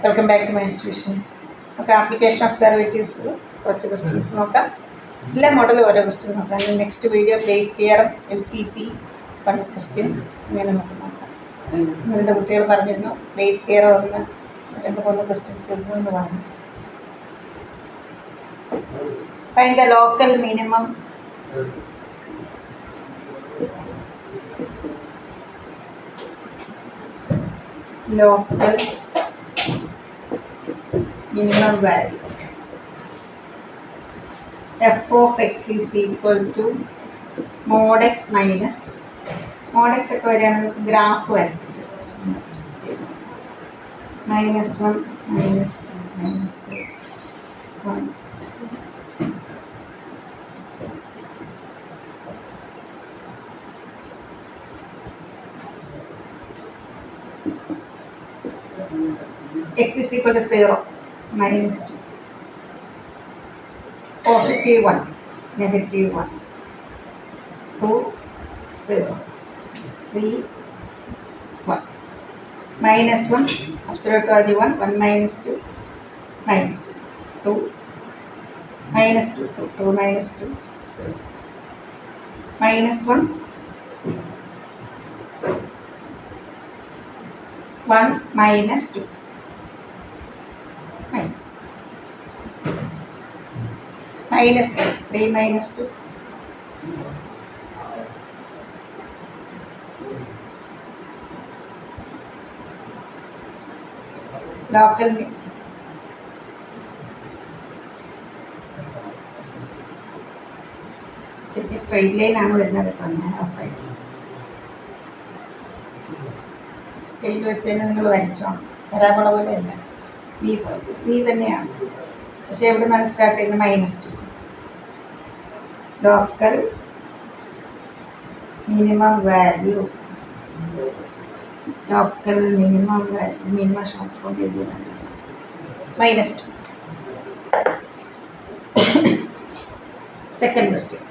Welcome back to my institution. നമുക്ക് application of derivatives കുറച്ച് questions നോക്കാം. എല്ലാ മോഡലും ഓരോ ക്വസ്റ്റ്യൻ നോക്കാം. Next video base theorem LPP 1 question ഇങ്ങനെ നമുക്ക് നോക്കാം. നിങ്ങളുടെ കുട്ടികൾ പറഞ്ഞിരുന്നു ബേസ് തിയറം 1 2-3 ക്വസ്റ്റ്യൻസ് എന്ന് പറഞ്ഞു. Find the local minimum minimum value. F of x is equal to mod x minus 2. Mod x ഒക്കെ വരികയാണെങ്കിൽ ഗ്രാഫ് വരച്ചിട്ട് -1 -2 -3 1. x is equal to 0, -2, positive 1, negative 1, 2, 0, 3, 1, -1, absolute value 1, 1 minus 2, -2, minus 2, 2 minus 2, 0, -1, 1 minus 2, minus 3 minus 2, local straight line ആണ് വരുന്നത് കേട്ടോ. Scale വെച്ച് തന്നെ നിങ്ങൾ വരച്ചോ. Parabola പോലെ അല്ല, വി തന്നെയാണ്. പക്ഷേ എവിടെ നിന്നാണ് സ്റ്റാർട്ട് ചെയ്യുന്നത്? -2. Local minimum value, local minimum value, minimum short കൊണ്ട് എഴുതുന്നത് -2. Second question.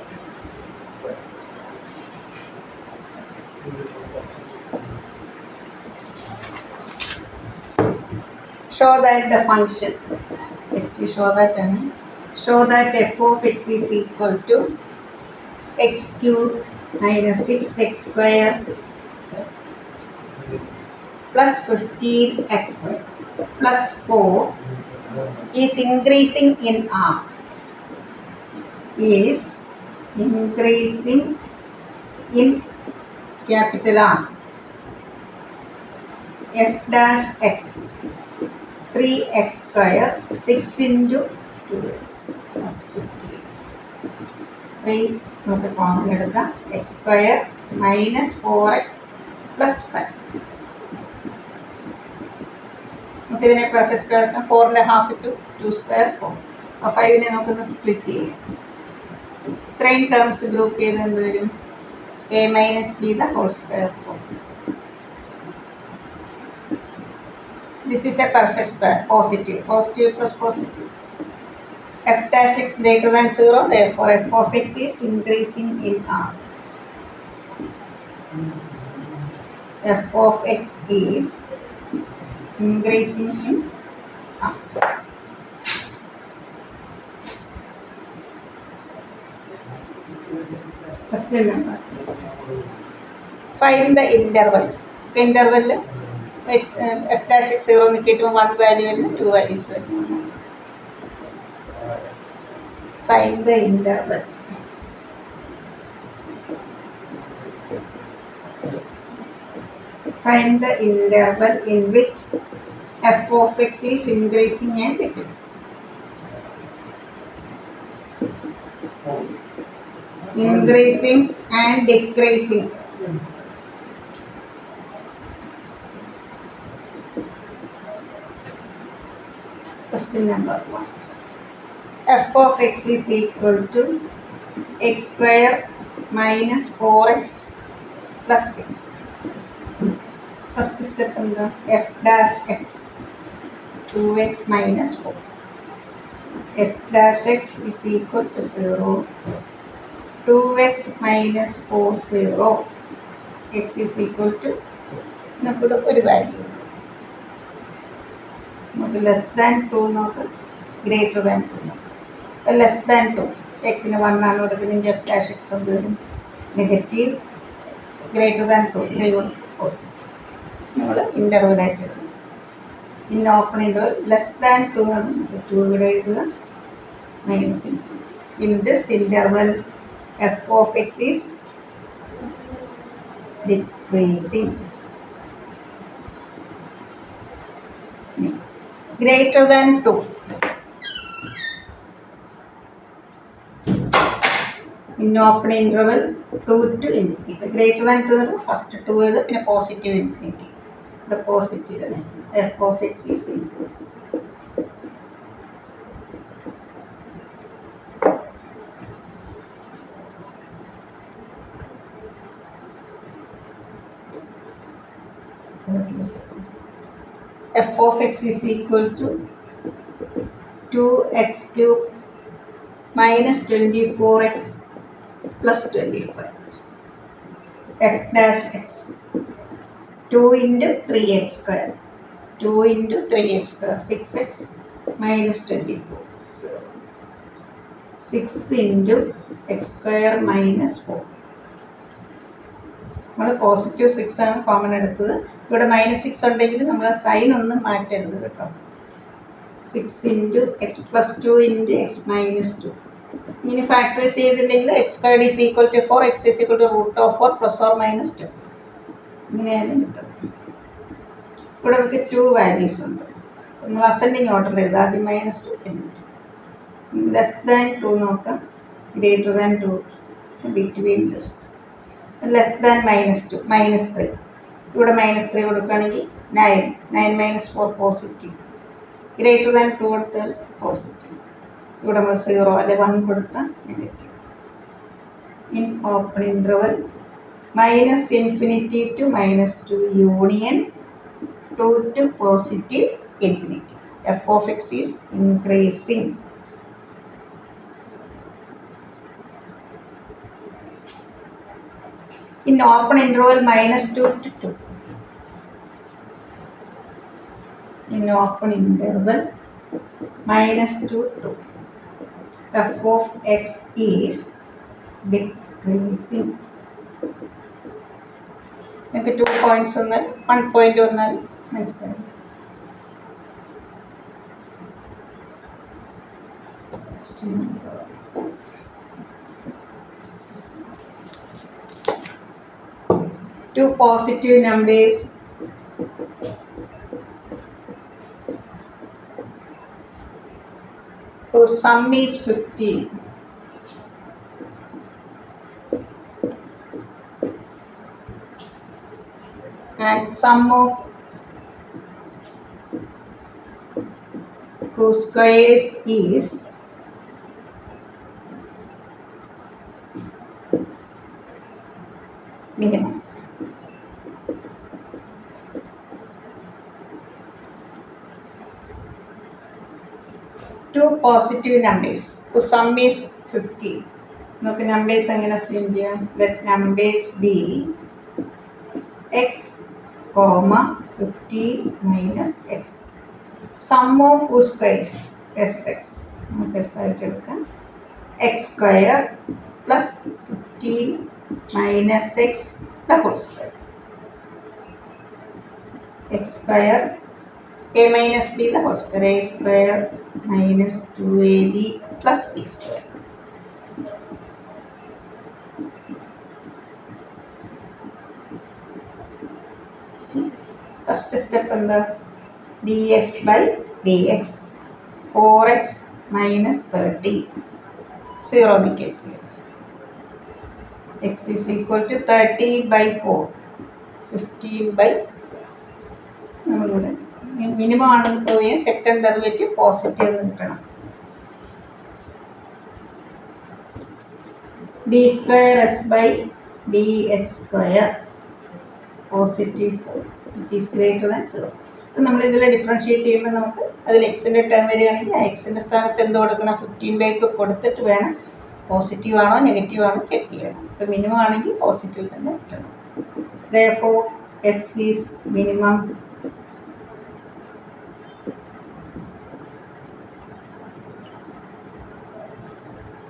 Show that the function show that f of x is equal to x cube minus 6x square plus 15x plus 4 is increasing in R. Is increasing in capital R. F dash x 3x square 6 into 2x plus 15. 3 നമുക്ക് common എടുക്കാം. x square minus 4x plus 5. നമുക്ക് ഇതിനെ perfect square എടുക്കാം. 4.5 into 2 square 4. അപ്പോൾ 5നെ നമുക്കൊന്ന് split ചെയ്യാം. ഇത്രയും terms group ചെയ്ത് എന്ത് വരും? a minus b the whole square 4. This is a perfect square, positive plus positive. F dash x greater than 0, therefore f of x is increasing in R. F of x is increasing in R. Question number. Find the interval. Interval x f dash x 0 നിൽക്കിയിട്ട് 1 value വരുന്നു, 2 values വരുന്നു. Find the interval. Find the interval in which f of x is increasing and decreasing. Increasing and decreasing. Question number 1. F of x is equal to x square minus 4x plus 6. First step in the f dash x 2x minus 4. F dash x is equal to 0. 2x minus 4 0. X is equal to നമുക്ക് ഒരു value നമുക്ക് less than 2 നോക്കാം, greater than 2 നോക്കാം. അപ്പോൾ less than 2 എക്സിന് 1 ആണ് കൊടുക്കുന്നതെങ്കിൽ F dash X എന്ത് വരും? നെഗറ്റീവ്. ഗ്രേറ്റർ ദാൻ 2 3 കൊടുക്കും പോസിറ്റീവ്. നമ്മൾ ഇൻ്റർവലായിട്ട് എഴുതുന്നു. In open interval less than 2 ആണ് 2 ഇവിടെ എഴുതുക, minus infinity. In this interval F of X is decreasing. Greater than 2. In open interval 2 to infinity. Greater than 2 first 2 is in a positive infinity. The positive f of x is increasing. F of x is equal to 2x cube minus 24x plus 25. F dash x 2 into 3x square. 2 into 3x square 6x minus 24. So 6 into x square minus 4. നമ്മൾ positive 6 ആണ് common എടുത്തത്. ഇവിടെ -6 ഉണ്ടെങ്കിൽ നമ്മൾ sign ഒന്നും മാറ്റരുത് കേട്ടോ. 6 into x plus 2 into x minus 2. ഇനി ഫാക്ടറൈസ് ചെയ്തില്ലെങ്കിൽ x squared is equal to 4, x is equal to root of 4 plus or minus 2. ഇങ്ങനെയാണ് കിട്ടും. ഇവിടെ നമുക്ക് 2 വാല്യൂസ് ഉണ്ട്. നമ്മൾ അസെൻഡിങ് ഓർഡർ എഴുതാം. ആദ്യം -2 പിന്നെ ലെസ് ദാൻ 2 നോക്കാം, greater than 2 between this. Less than -2 -3. ഇവിടെ -3 കൊടുക്കുകയാണെങ്കിൽ 9 മൈനസ് 4 പോസിറ്റീവ്. ഗ്രേറ്റർ ദാൻ 2 കൊടുത്താൽ പോസിറ്റീവ്. ഇവിടെ നമ്മൾ 0 അല്ലെ 1 കൊടുത്താൽ negative. In open interval -infinity to -2 union 2 to positive infinity. F of x is increasing. In open interval -2 to 2. In open interval -2 to 2. F of x is decreasing. നമുക്ക് 2 points വന്നാൽ 1 point വന്നാൽ മനസ്സിലായി. Two positive numbers whose sum is 15 and sum of whose squares is minimum. Two positive numbers whose sum is 15. നമുക്ക് numbers എങ്ങനെ assume ചെയ്യാം? Let numbers be x, 50 minus x. Sum of whose squares sx. നമുക്ക് S ആയിട്ട് എടുക്കാം. X square plus 15 minus x the whole square. X square a minus b the whole square. A square minus 2ab plus b square. First step എന്താ? ds by dx 4x minus 30 0 നിൽക്കട്ടെ. x is equal to 30 by 4 15 by നമ്മളിവിടെ minimum ആണെന്ന് prove ചെയ്യാൻ second derivative positive കിട്ടണം. D square s by d x square positive 4 which is greater than 0. അപ്പം നമ്മളിതിൽ differentiate ചെയ്യുമ്പോൾ നമുക്ക് അതിൽ എക്സിൻ്റെ ടേം വരികയാണെങ്കിൽ ആ എക്സിൻ്റെ സ്ഥാനത്ത് എന്ത് കൊടുക്കണം? 15/2 കൊടുത്തിട്ട് വേണം പോസിറ്റീവ് ആണോ നെഗറ്റീവ് ആണോ ചെക്ക് ചെയ്യണം. ഇപ്പം മിനിമം ആണെങ്കിൽ പോസിറ്റീവ് തന്നെ കിട്ടണം. therefore s is minimum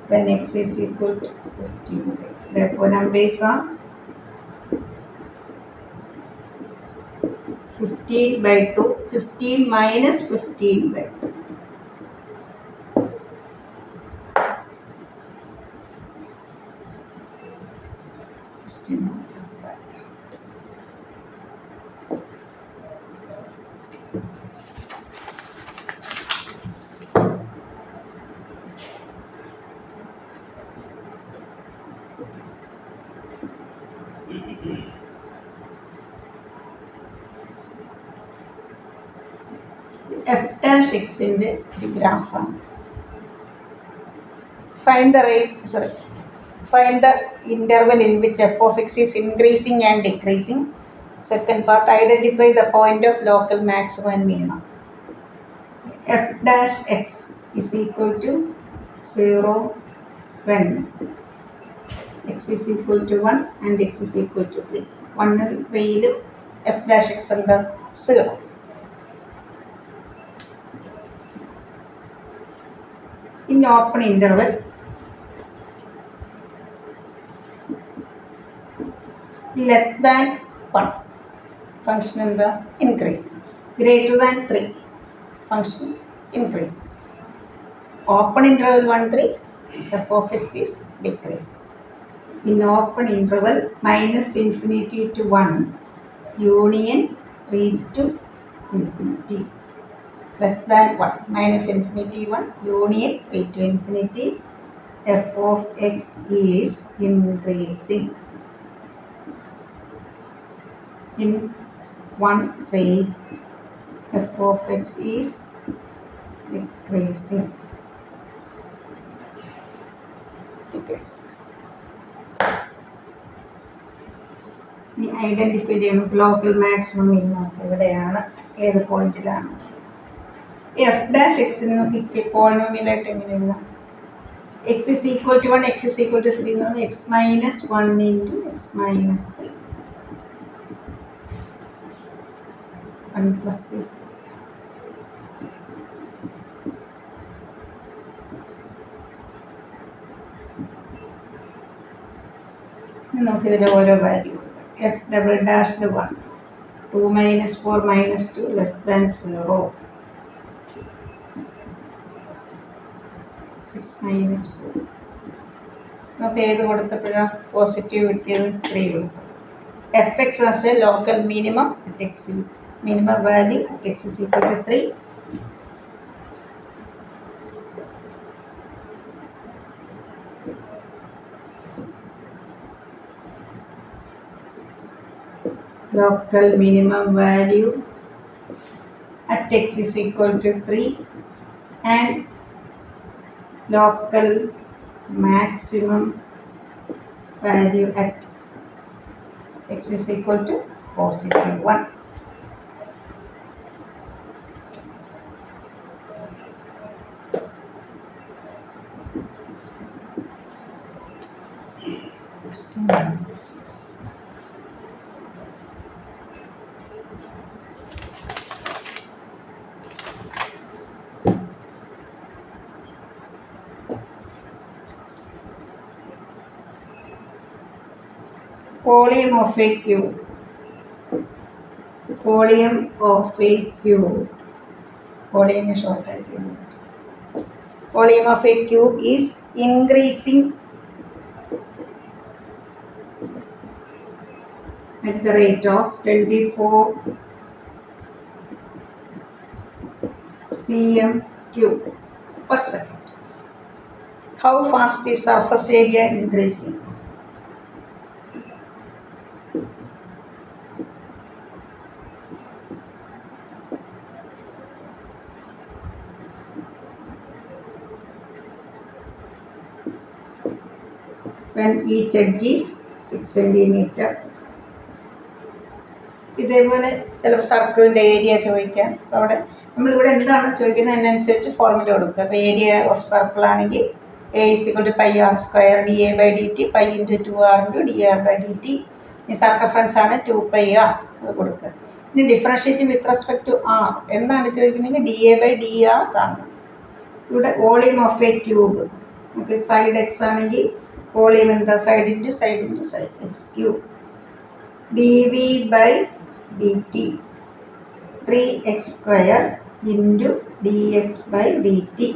when x is equal to 15. Therefore, numbers are 15 by 2, 15 minus 15 by 2. F dash x in the graph. Find the interval in which f of x is increasing and decreasing. Second part, identify the point of local maximum and minimum. F dash x is equal to 0 when x is equal to 1 and x is equal to 3. 1 and 3 f dash x under 0. In open interval, less than 1, function in the increase. Greater than 3, function increase. Open interval 1, 3, f of x is decrease. In open interval minus infinity to 1, union 3 to infinity. Less than 1, minus infinity 1, union 3 to infinity, f of x is increasing. In 1, 3, f of x is decreasing. ഇനി identify ചെയ്യണം local maximum minimum എവിടെയാണ്, ഏത് പോയിന്റിലാണ്. F dash എക്സിന് നോക്കി പോളിനോമിയലായിട്ട് എങ്ങനെ എഴുതാം? X is equal to 1, x is equal to 3 എന്ന് പറഞ്ഞാൽ x minus 1 into x minus 3, 1 plus 3. നമുക്കിതിൽ ഓരോ value f double dash 1, 2 minus 4 minus 2 less than 0, 6 minus 4. നമുക്ക് ഏത് കൊടുത്തപ്പോഴാണ് പോസിറ്റീവ് കിട്ടിയത്? 3 കൊടുത്തു. F x as a local minimum at x, minimum value at x is equal to 3. Local minimum value at x is equal to 3 and local maximum value at x is equal to positive 1. Volume of a cube. Volume of a cube. Volume is short. Volume of a cube is increasing at the rate of 24 cm cube per second. How fast is surface area increasing? When each edge is 6 centimeter. ഇതേപോലെ ചിലപ്പോൾ സർക്കിളിൻ്റെ area ചോദിക്കാം. അപ്പോൾ അവിടെ നമ്മളിവിടെ എന്താണ് ചോദിക്കുന്നത് അതിനനുസരിച്ച് ഫോർമുല കൊടുക്കുക. അപ്പോൾ ഏരിയ ഓഫ് സർക്കിൾ ആണെങ്കിൽ A is equal to pi R square D A by D T, pi into 2r into D R by D T. ഈ സർക്കംഫറൻസ് ആണ് 2πr, അത് കൊടുക്കുക. ഇനി differentiate with respect to R എന്താണ് ചോദിക്കുന്നതെങ്കിൽ D A by D R കാണണം. ഇവിടെ volume of a cube നമുക്ക് സൈഡ് എക്സ് ആണെങ്കിൽ വോളിയം എന്താ? Side into side into side X cube. D V by D t 3x² into d x by D t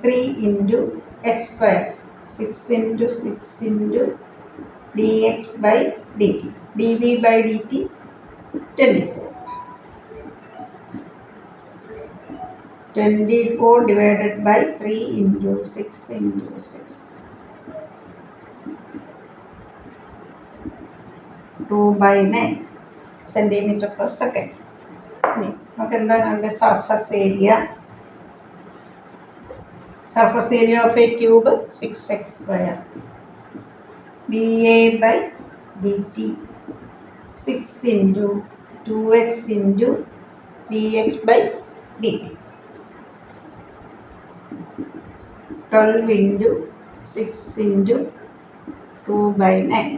3 into x², 6 into 6 into d x by D t. D V by D t 24 divided by 3 into 6 into 6. 2/9 centimeter per second. നമുക്ക് എന്താണ് surface area? Surface area of a cube 6x². dA by dt 6 into 2x into dx by dt. 12 into 6 into 2/9.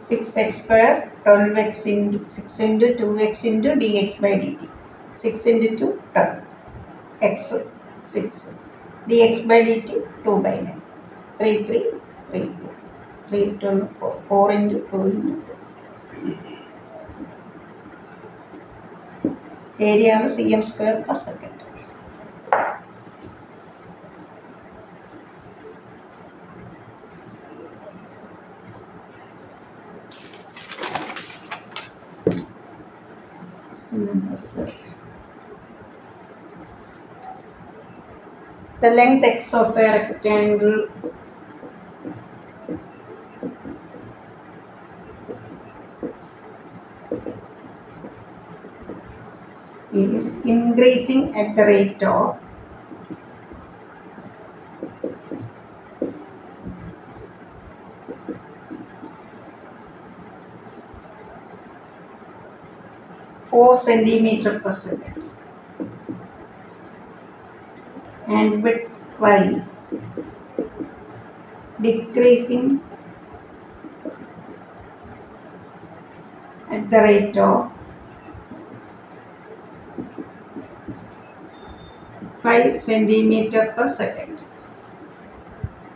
6x², 12x into 6 into 2x into dx by dt. 6 into 2, 12. x 6. dx by dt 2/9. 3 3 3 2. 3 12 4. 4 into 2 into 2. Area of cm² per second. The length x of a rectangle is increasing at the rate of four centimeter per second, and width y decreasing at the rate of 5 centimeter per second.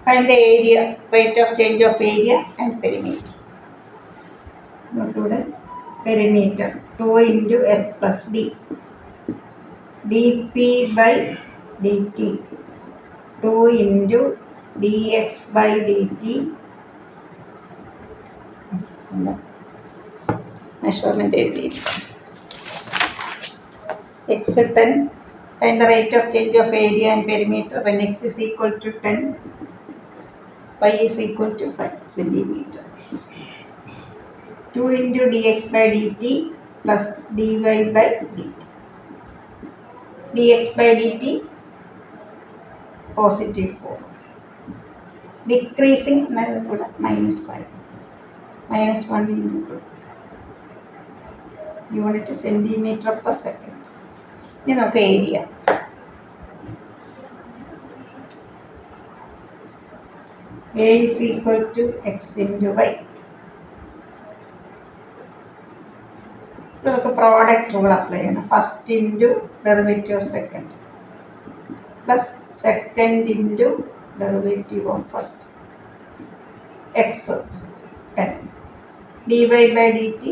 Find the area, rate of change of area and perimeter. Note perimeter 2 into L plus D. dP by dt 2 into dx by dt. Measurement x 10. Find the rate of change of area and perimeter when x is equal to 10, y is equal to 5 centimeter. 2 into dx by dt plus dy by dt. dx by dt positive 4. Decreasing minus 5. Minus 1 into 2. Unit centimeter per second. ഇനി നമുക്ക് area. A is equal to x into y. നമുക്ക് product rule apply ചെയ്യണം. First into derivative of second plus second into derivative of first. X 10. dy by dt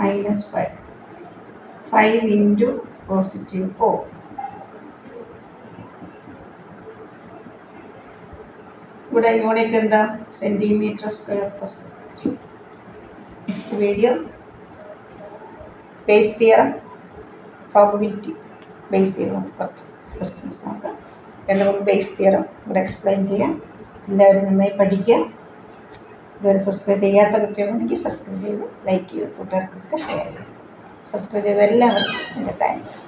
minus 5. 5 into positive 4. ഇവിടെ unit എന്താ? Centimetre square per second. Next video base theorem, probability base ചെയ്ത് നമുക്ക് കുറച്ച് questions നോക്കാം. രണ്ടും base theorem ഇവിടെ explain ചെയ്യാം. എല്ലാവരും നന്നായി പഠിക്കുക. ഇതുവരെ സബ്സ്ക്രൈബ് ചെയ്യാത്ത കുട്ടികളുണ്ടെങ്കിൽ സബ്സ്ക്രൈബ് ചെയ്ത് ലൈക്ക് ചെയ്ത് കൂട്ടുകാർക്കൊക്കെ ഷെയർ ചെയ്യും. സബ്സ്ക്രൈബ് ചെയ്ത എല്ലാവർക്കും എൻ്റെ താങ്ക്സ്.